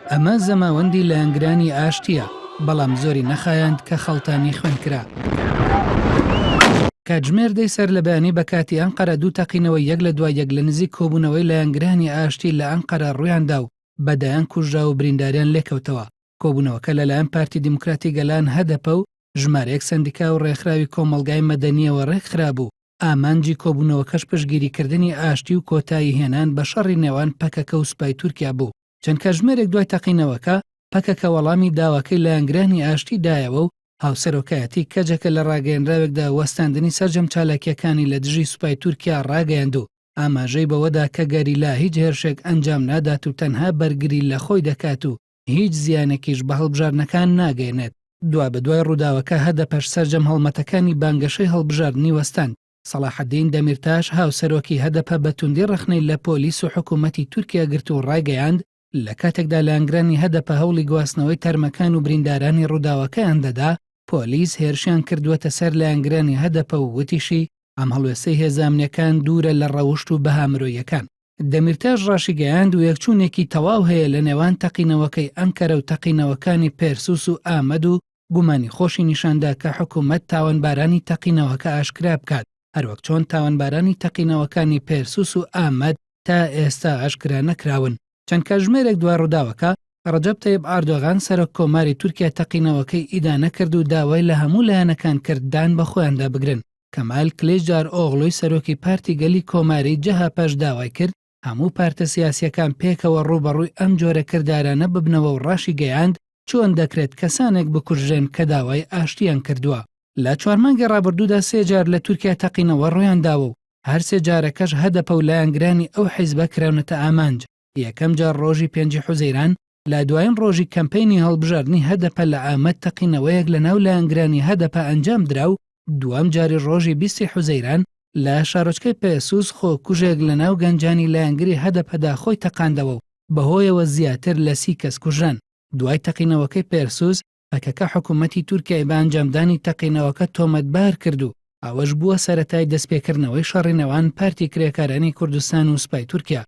ئەمە زەماوەندی لایەنگرانی ئاشتیە، بەڵام زۆری نەخایاند کە خەڵتانی خوێنکرا. کاتژمێر دەی سەر لە بەیانی بە کاتی ئەنقەرە دوو تەقینەوەی یەک لە دوای یەک لە نزیک کۆبوونەوەی لایەنگرانی ئاشتی لە ئەنقەرە ڕوویاندا و بەدایان کوژرا و برینداریان لێکەوتەوە. کۆبوونەوەکە لەلایەن پارتی دیموکراتی گەلان هەدەپە و ژمارەیەک سەندیکا و ڕێکخراوی کۆمەڵگای مەدەنیەوە ڕێکخرابوو. ئامانجی کۆبوونەوەکەش پشتگیریکردنی ئاشتی و کۆتایی هێنان بە شەڕی نێوان پەکەکە و سوپای تورکیا بوو. چەند کاتژمێرێک دوای تەقینەوەکە پەکەکە وەڵامی داواکەی لایەنگرانی ئاشتی دایەوە و هاوسەرۆکایەتی کەجەکە لە ڕاگەیەنراوێکدا وەستاندنی سەرجەم چالاکیەکانی لە دژی سوپای تورکیا ڕاگەیاند و ئاماژەی بەوەدا کە گەریلا هیچ هێرشێک ئەنجام نادات و تەنها بەرگری لە خۆی دەکات و هیچ زیانێکیش بە هەڵبژاردنەکان ناگەێنێت. دوای بەدوای ڕووداوەکە هەدەپەش سەرجەم هەڵمەتەکانی بانگەشەی هەڵبژاردننی وەستاند. سەلاحەدین دەمیرتاش هاوسەرۆکی هەدەپە بە توندی ڕەخنەی لە پۆلیس و حکوومەتی تورکیا گرت و ڕاگەیاند لە کاتێکدا لایەنگرانی هەدەپە هەوڵی گواستنەوەی تەرمەکان و بریندارانی ڕووداوەکەیان دەدا، پۆلیس هێرشیان کردووەتە سەر لایەنگرانی هەدەپە و وتیشی ئەم هەڵوێستەی هێزانامنیەکان دوورە لە ڕەوشت و بەهامرۆیەکان. دەمیرتاش ڕاشیگەیاند و یەکچوونێکی تەواو هەیە لە نێوان تەقینەوەکەی ئەنکەرە و تەقینەوەکانی پێرسوس و ئامەد و گومانی خۆشی نیشاندا کە حکوومەت تاوانبارانی تەقینەوەکە ئاشکرا بکات، هەروەک چۆن تاوانبارانی تەقینەوەکانی پێرسوس و ئامەد تا ئێستا ئاشکرا نەکراون. چەند کاتژمێرێک دوای ڕووداوەکە ڕەجەب تەیب ئاردۆغان سەرۆک کۆماری تورکیا تەقینەوەکەی ئیدانە کرد و داوای لە هەموو لایەنەکان کرددان بە خۆیاندا بگرن. کەمال کلێجار ئۆغڵۆی سەرۆکی پارتی گەلی کۆماری جەها پاش داوای کرد هەموو پارتە سیاسیەکان پێکەوە ڕوبەڕووی ئەم جۆرە کردارانە ببنەوە و ڕاشی گەیاند چۆن دەکرێت کەسانێک بکوژێن کە داوای ئاشتیان کردووە. لە 4 مانگی ڕابردوودا 3 جار لە تورکیا تەقینەوە ڕوویانداوە و هەر 3 جارەکەش هەدەپە و لایەنگرانی ئەو حیزبە کراونەتە ئامانج. یەکەم جار ڕۆژی 5 حوزەیران، لە دوایین ڕۆژی کەمپینی هەڵبژاردننی هەدەپە لە ئامەد تەقینەوەیەک لە ناو لایەنگرانی هەدەپە ئەنجام درا و دوام جاری ڕۆژی 20 حوزەیران لە شارۆچکەی پێسوس خۆکوژێک لە ناو گەنجانی لایەنگری هەدەپەدا خۆی تەقاندەوە و بەهۆیەوە زیاتر لە 30 کەس کوژران. دوای تەقینەوەکەی پێرسوس پەکەکە حکوومەتی تورکیای بە ئەنجامدانی تەقینەوەکە تۆمەتبار کرد و ئەوەش بووە سەرەتای دەستپێکردنەوەی شەڕی نێوان پارتی کرێکارانی کوردستان و سوپای تورکیا.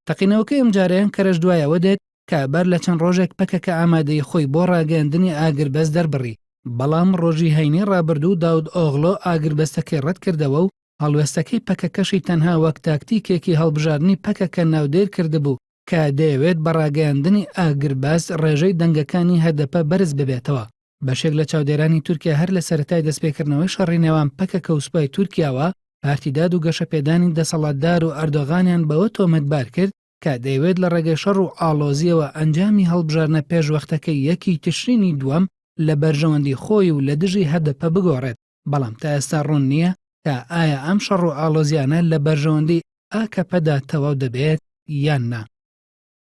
تەقینەوەکەی ئەم جارەیان کەرەش دوایەوە دێت کە بەر لە چەند ڕۆژێک پەکەکە ئامادەی خۆی بۆ ڕاگەاندنی ئاگربەست دەربڕی، بەڵام ڕۆژی هەینی ڕابردوو داود ئۆغڵۆ ئاگربەستەکەی ڕەت کردەوە و هەڵوێستەکەی پەکەکەشی تەنها وەک تاکتیکێکی هەڵبژاردننی پەکەکە ناودێر کردبوو کە دەیەوێت بە ڕاگەاندنی ئاگربەست ڕێژەی دەنگەکانی هەدەپە بەرز ببێتەوە. بەشێک لە چاودێرانی تورکیا هەر لە سەرەتای دەستپێکردنەوەی شەڕی نێوان پەکەکە و سوپای تورکیاوە پارتیداد و گەشەپێدانی دەسەڵاتدار و ئەردۆغانیان بەوە تۆمەتبار کرد کە دەیەوێت لە ڕێگەی شەڕ و ئاڵۆزیەوە ئەنجامی هەڵبژاردنە پێشوەختەکەی 1 تشرینی دووەم لە بەرژەوەندی خۆی و لە دژی هەدەپە بگۆڕێت. بەڵام تا ئێستا ڕوون نییە کە ئایا ئەم شەڕ و ئاڵۆزیانە لە بەرژەوەندی ئاکەپەدا تەواو دەبێت یان نا.